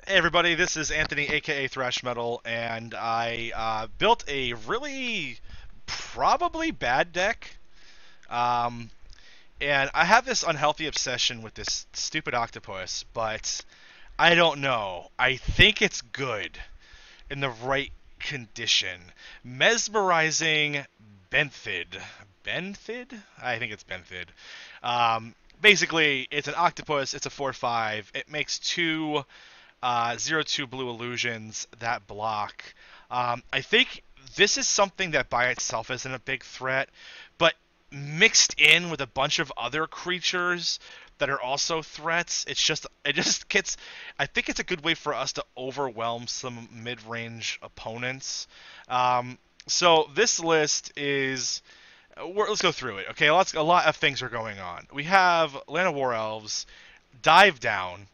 Hey everybody, this is Anthony, aka Thrash Metal, and I built a really probably bad deck. Um, and I have this unhealthy obsession with this stupid octopus, but I don't know. I think it's good in the right condition. Mesmerizing Benthid. Benthid? I think it's Benthid. Basically, it's an octopus. It's a 4/5. It makes two 0/2 blue illusions that block. I think this is something that by itself isn't a big threat, but mixed in with a bunch of other creatures that are also threats, it just gets. I think it's a good way for us to overwhelm some mid-range opponents. Um, so this list is. Let's go through it. Okay, a lot of things are going on. We have Land of War Elves, Dive Down,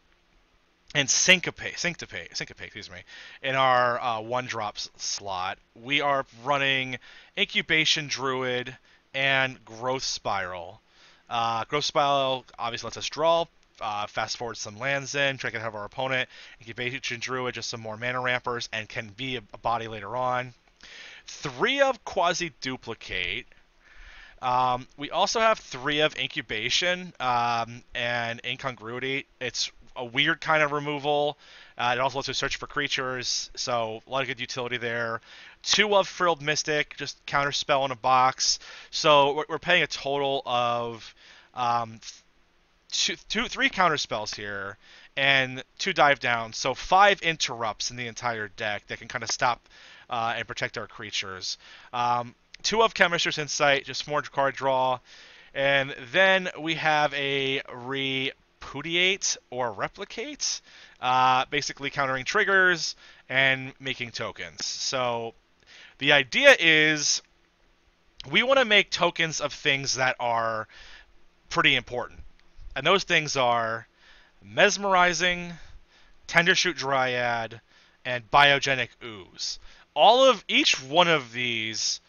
and syncopate, excuse me, in our one drop slot. We are running incubation druid and growth spiral. Growth spiral obviously lets us draw. Fast forward some lands in, try to have our opponent. Incubation druid, just some more mana rampers, and can be a body later on. Three of quasi duplicate. We also have three of incubation and incongruity. It's a weird kind of removal. It also lets you search for creatures, so a lot of good utility there. Two of frilled mystic, just counter spell in a box. So we're paying a total of um, three counter spells here, and two dive down. So five interrupts in the entire deck that can kind of stop and protect our creatures. Two of Chemister's Insight, just more card draw. And then we have a Repudiate or Replicate, basically countering triggers and making tokens. So the idea is we want to make tokens of things that are pretty important. And those things are Mesmerizing, Tendershoot Dryad, and Biogenic Ooze. Each one of these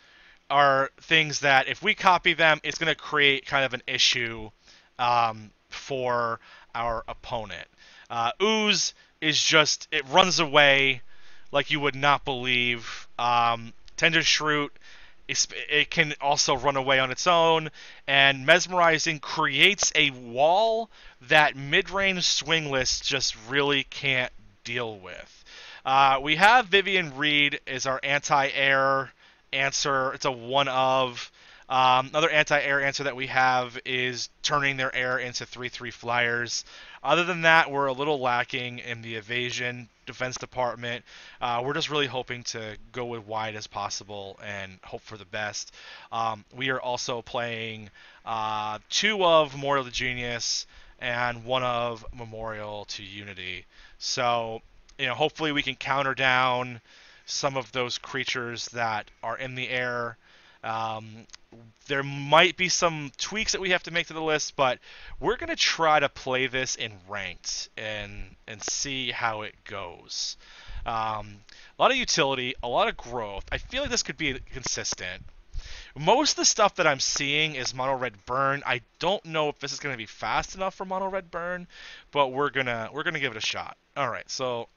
are things that if we copy them, it's going to create kind of an issue for our opponent. Ooze is just, it runs away like you would not believe. Tender Shroot, it can also run away on its own, and Mesmerizing creates a wall that mid-range swing lists just really can't deal with. We have Vivian Reed as our anti-air answer. It's a one of. Another anti-air answer that we have is turning their air into 3/3 flyers. Other than that, we're a little lacking in the evasion defense department. We're just really hoping to go as wide as possible and hope for the best. We are also playing two of Memorial to Genius and one of Memorial to Unity. So, hopefully we can counter down some of those creatures that are in the air. Um, there might be some tweaks that we have to make to the list, but we're going to try to play this in ranked and see how it goes. A lot of utility, a lot of growth. I feel like this could be consistent. Most of the stuff that I'm seeing is mono red burn. I don't know if this is going to be fast enough for mono red burn, but we're gonna give it a shot. All right, so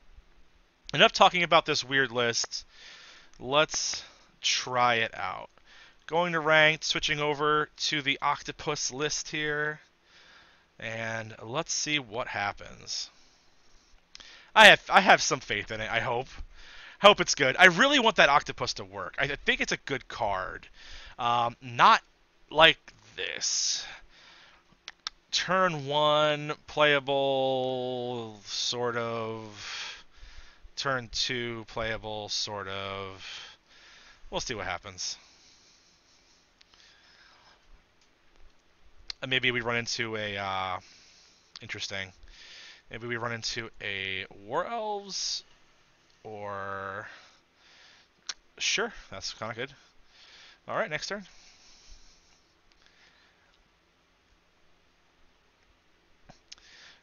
enough talking about this weird list. Let's try it out. Going to ranked, switching over to the octopus list here, and let's see what happens. I have some faith in it. I hope it's good. I really want that octopus to work. I think it's a good card. Not like this. Turn one playable, sort of. Turn two playable, sort of. We'll see what happens. Maybe we run into a interesting. Maybe we run into a War Elves, or sure, that's kind of good. All right, next turn.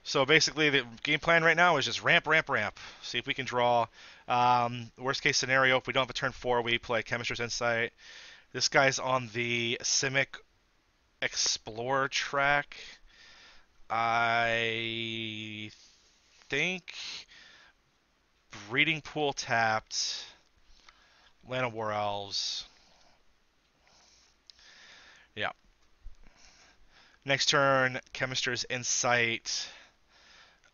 So basically, the game plan right now is just ramp, ramp, ramp. See if we can draw. Worst case scenario, if we don't have a turn four, we play Chemister's Insight. This guy's on the Simic Explorer track. I think Breeding Pool tapped. Land of War Elves. Yeah. Next turn, Chemister's Insight.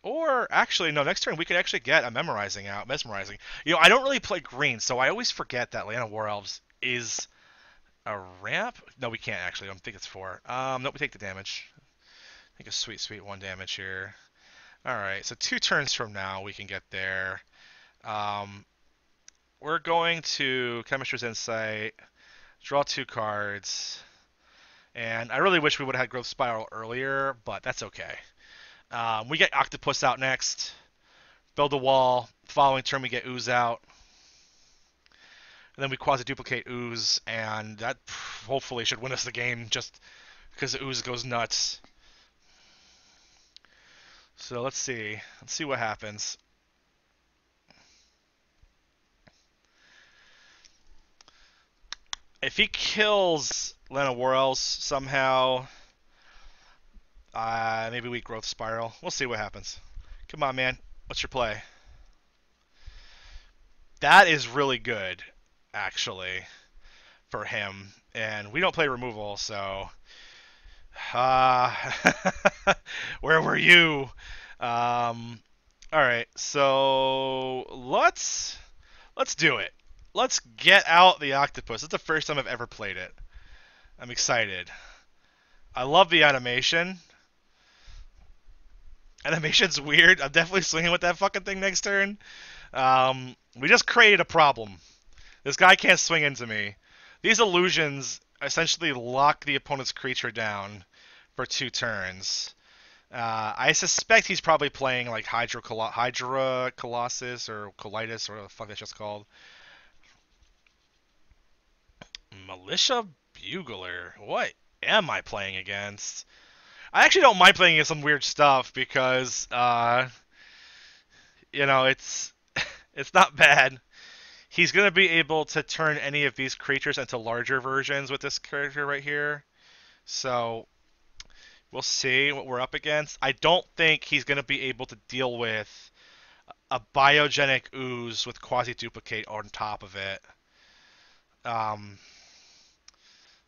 Or actually, no. Next turn we could actually get a Mesmerizing. I don't really play green, so I always forget that Land of War Elves is a ramp. No, we can't actually. I don't think it's 4. Nope, we take the damage. Take a sweet, sweet 1 damage here. All right, so 2 turns from now we can get there. We're going to Chemister's Insight, draw 2 cards, and I really wish we would have had Growth Spiral earlier, but that's okay. We get Octopus out next, build a wall. Following turn we get Ooze out, and then we quasi-duplicate Ooze, and that hopefully should win us the game just because the Ooze goes nuts. So let's see what happens. If he kills Lena Warels somehow, maybe we Growth Spiral. We'll see what happens. Come on, man. What's your play? That is really good, actually, for him. And we don't play removal, so... where were you? Alright, so... Let's do it. Let's get out the Octopus. It's the first time I've ever played it. I'm excited. I love the animation. Animation's weird. I'm definitely swinging with that fucking thing next turn. We just created a problem. This guy can't swing into me. These illusions essentially lock the opponent's creature down for 2 turns. I suspect he's probably playing like Hydra Colossus or Colitis or what the fuck that's just called. Militia Bugler. What am I playing against? I actually don't mind playing against some weird stuff because, it's not bad. He's going to be able to turn any of these creatures into larger versions with this character right here. So, we'll see what we're up against. I don't think he's going to be able to deal with a biogenic ooze with quasi-duplicate on top of it.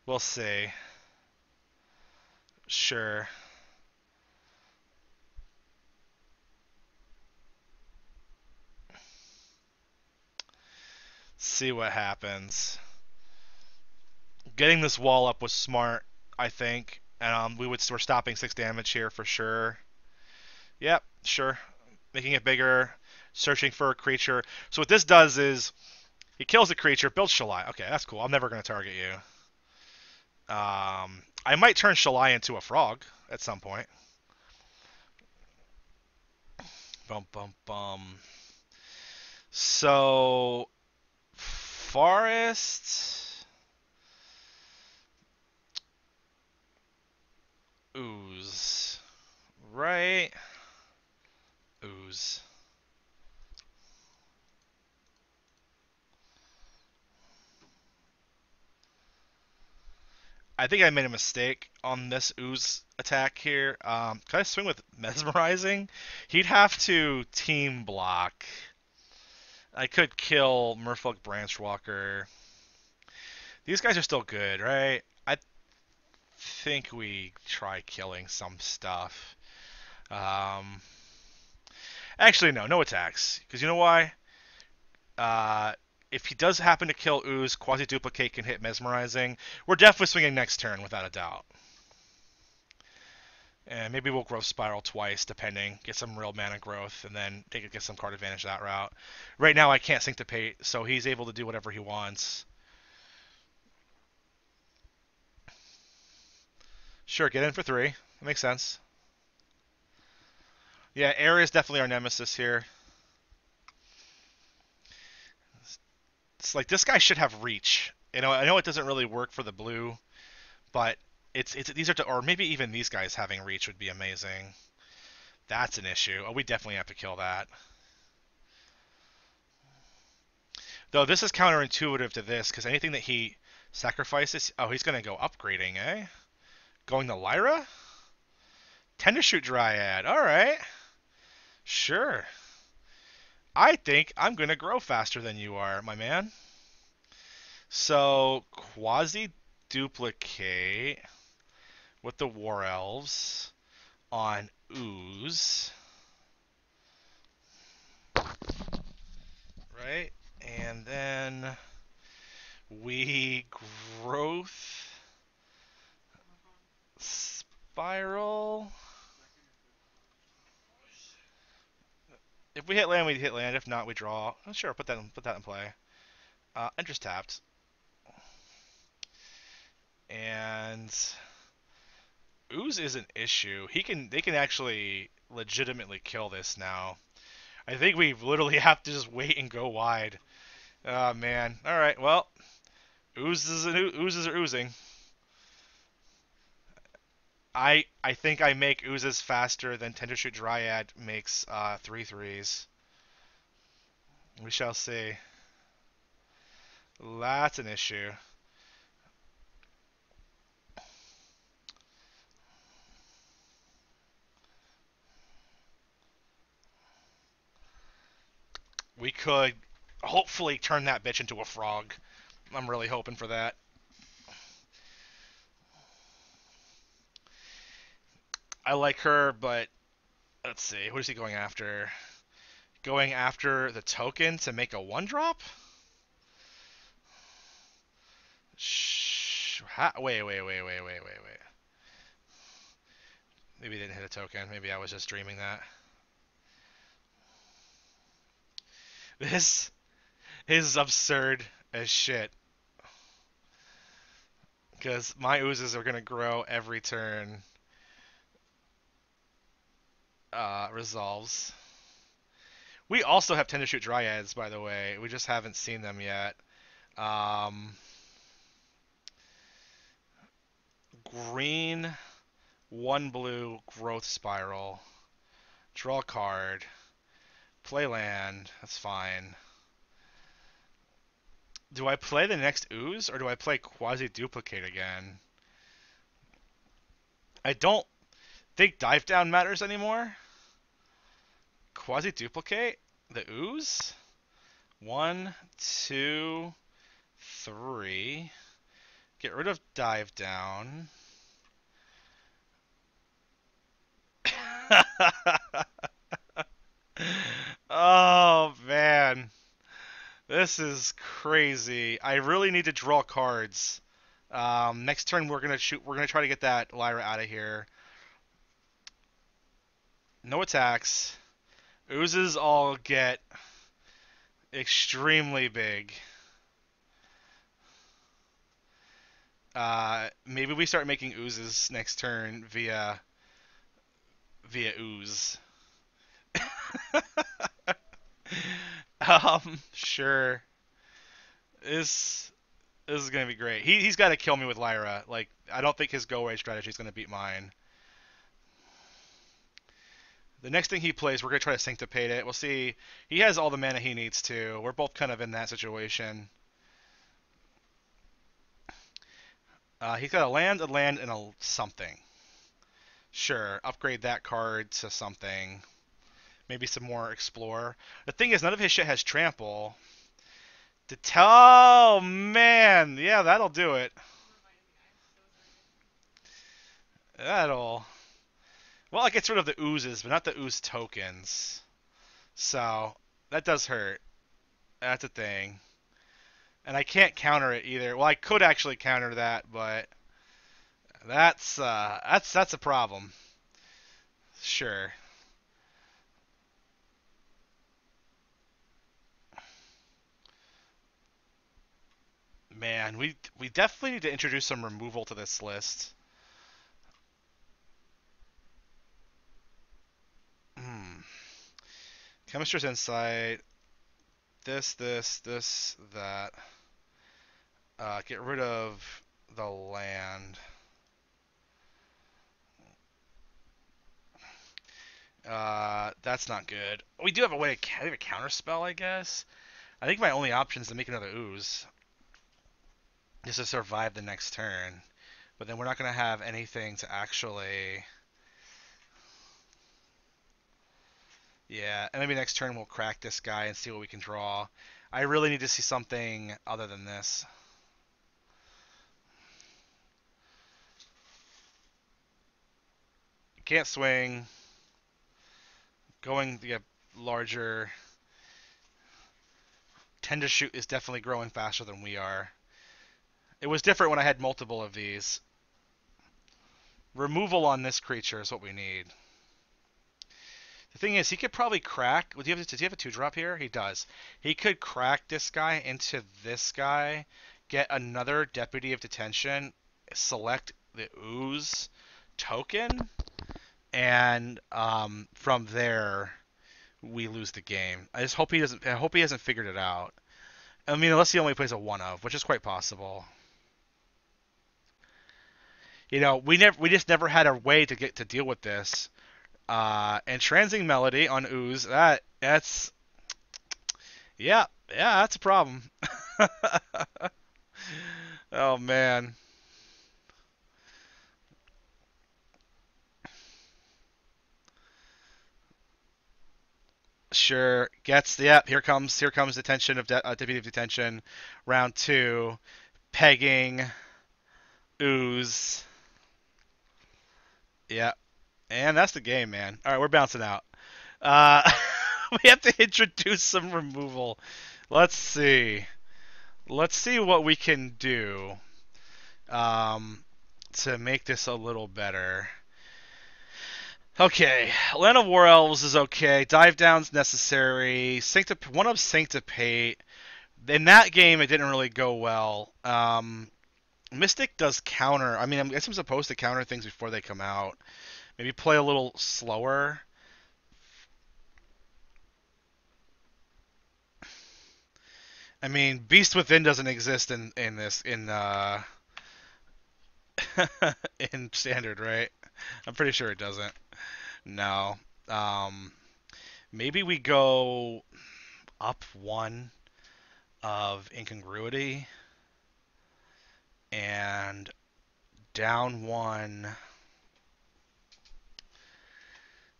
We'll see. Sure. See what happens. Getting this wall up was smart, I think. And we're stopping 6 damage here for sure. Yep, sure. Making it bigger, searching for a creature. So what this does is he kills the creature, builds Shalai. Okay, that's cool. I'm never going to target you. I might turn Shalai into a frog at some point. Bum, bum, bum. So, Forest. Ooze. Right. Ooze. I think I made a mistake on this Ooze attack here. Can I swing with Mesmerizing? He'd have to team block. I could kill Merfolk Branchwalker. These guys are still good, right? I think we try killing some stuff. Actually, no attacks. Because you know why? If he does happen to kill Ooze, Quasi-Duplicate can hit Mesmerizing. We're definitely swinging next turn, without a doubt. And maybe we'll Growth Spiral twice, depending. Get some real mana growth, and then get some card advantage that route. Right now, I can't Syncopate, so he's able to do whatever he wants. Sure, get in for 3. That makes sense. Yeah, air is definitely our nemesis here. It's like, this guy should have reach. I know it doesn't really work for the blue, but these are or maybe even these guys having reach would be amazing. That's an issue. Oh, we definitely have to kill that. Though this is counterintuitive to this, because anything that he sacrifices... Oh, he's going to go upgrading, eh? Going to Lyra? Tendershoot Dryad. Alright. Sure. I think I'm gonna grow faster than you are, my man. So quasi duplicate with the War Elves on Ooze, right? And then we growth spiral. If we hit land, we hit land. If not, we draw. Oh, sure, put that in play. Interest tapped, and Ooze is an issue. They can actually legitimately kill this now. I think we literally have to just wait and go wide. Oh man. All right. Well, oozes are oozing. I think I make oozes faster than Tender Shoot Dryad makes 3/3s. We shall see. That's an issue. We could hopefully turn that bitch into a frog. I'm really hoping for that. I like her, but let's see. What is he going after? Going after the token to make a 1-drop? Wait. Maybe he didn't hit a token. Maybe I was just dreaming that. This is absurd as shit. Because my oozes are going to grow every turn. Resolves. We also have Tender Shoot Dryads, by the way. We just haven't seen them yet. Um, Green, 1 blue, Growth Spiral. Draw a card. Play land. That's fine. Do I play the next ooze, or do I play Quasi Duplicate again? I don't think Dive Down matters anymore. Quasi Duplicate? The ooze? 1, 2, 3. Get rid of Dive Down. Oh man, this is crazy. I really need to draw cards. Next turn we're gonna shoot. We're gonna try to get that Lyra out of here. No attacks. Oozes all get extremely big. Maybe we start making oozes next turn via ooze. Sure. This is gonna be great. He's got to kill me with Lyra. Like I don't think his go away strategy is gonna beat mine. The next thing he plays, we're gonna try to syncopate it. We'll see. He has all the mana he needs to. We're both kind of in that situation. He's got a land, and a something. Sure, upgrade that card to something. Maybe some more explore. The thing is, none of his shit has trample. Oh man, yeah, that'll do it. That'll. Well, it gets rid of the oozes, but not the ooze tokens. So that does hurt. That's a thing. And I can't counter it either. Well, I could actually counter that, but that's a problem. Sure. Man, we definitely need to introduce some removal to this list. Hmm. Chemister's Insight. That. Get rid of the land. That's not good. We do have a way to we have a counter spell, I guess. I think my only option is to make another ooze, just to survive the next turn. But then we're not gonna have anything to actually. Yeah, and maybe next turn we'll crack this guy and see what we can draw. I really need to see something other than this. Can't swing. Going to get larger. Tend to shoot is definitely growing faster than we are. It was different when I had multiple of these. Removal on this creature is what we need. The thing is, he could probably crack. Does he have a 2-drop here? He does. He could crack this guy into this guy, get another Deputy of Detention, select the Ooze token, and from there we lose the game. I just hope he doesn't. I hope he hasn't figured it out. I mean, unless he only plays a 1-of, which is quite possible. We just never had a way to get to deal with this. And Transing Melody on Ooze, that's yeah, that's a problem. Oh man. Sure. Gets here comes detention of deputy of detention, round two, pegging, Ooze. Yeah, and that's the game, man. All right, we're bouncing out. Uh, we have to introduce some removal. Let's see. Let's see what we can do um, to make this a little better. Okay, Land of War Elves is okay. Dive Down's necessary. One of Syncopate. In that game, it didn't really go well. Mystic does counter. I mean, I guess I'm supposed to counter things before they come out. Maybe play a little slower. I mean, Beast Within doesn't exist in this in standard, right? I'm pretty sure it doesn't. No. Um, Maybe we go up one of incongruity and down one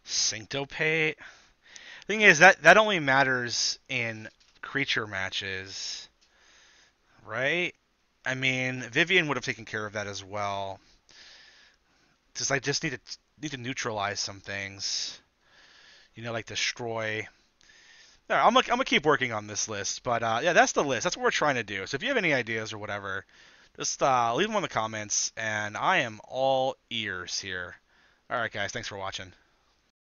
syncopate. Thing is that only matters in creature matches, right? I mean, Vivian would have taken care of that as well. Just I just need to neutralize some things. Like destroy. I'm gonna keep working on this list, but yeah, that's the list. That's what we're trying to do. So if you have any ideas or whatever, just leave them in the comments, and I am all ears here. All right, guys, thanks for watching.